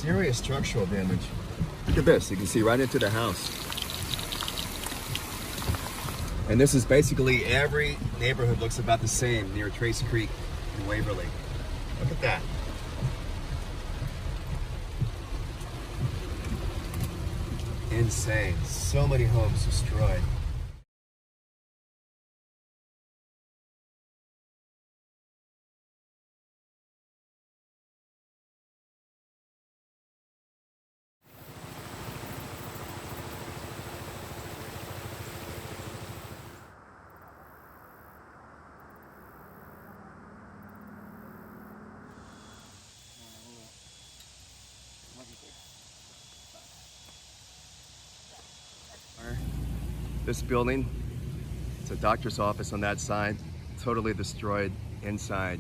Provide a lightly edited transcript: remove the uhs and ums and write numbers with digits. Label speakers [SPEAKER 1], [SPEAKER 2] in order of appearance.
[SPEAKER 1] Serious structural damage. Look at this, you can see right into the house. And this is basically every neighborhood looks about the same near Trace Creek in Waverly. Look at that. Insane. So many homes destroyed. This building, it's a doctor's office on that side, totally destroyed inside.